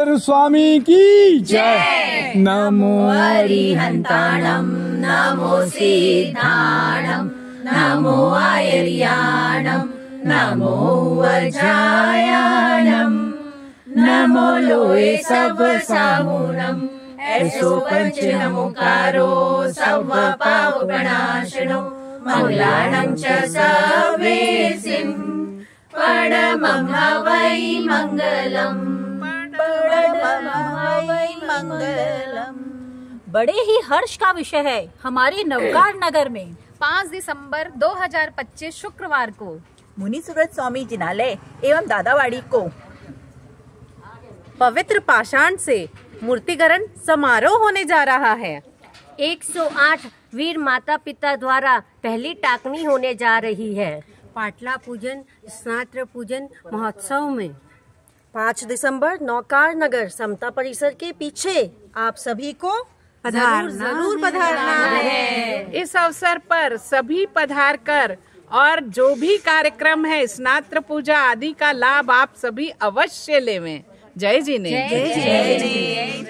स्वामी की जय। नमो हरिहन्ताणं नमो सिद्धाणं नमो आयर्याणं नमो वज्रायाणं नमो लोये सर्वसाहुणं ऐसो पंच नमोकारो सर्व पापप्रणाशनो मंगलानं च सर्वेसिं परमं हवै मंगलम्। बड़े ही हर्ष का विषय है हमारे नवकार नगर में 5 दिसंबर 2025 शुक्रवार को मुनि सुब्रत स्वामी जिनालय एवं दादावाड़ी को पवित्र पाषाण से मूर्तिकरण समारोह होने जा रहा है। 108 वीर माता पिता द्वारा पहली टाकनी होने जा रही है। पाटला पूजन स्नात्र पूजन महोत्सव में 5 दिसंबर नौकार नगर समता परिसर के पीछे आप सभी को जरूर पधारना है। इस अवसर पर सभी पधार कर और जो भी कार्यक्रम है स्नात्र पूजा आदि का लाभ आप सभी अवश्य लेवें। जय जी ने। जय जी।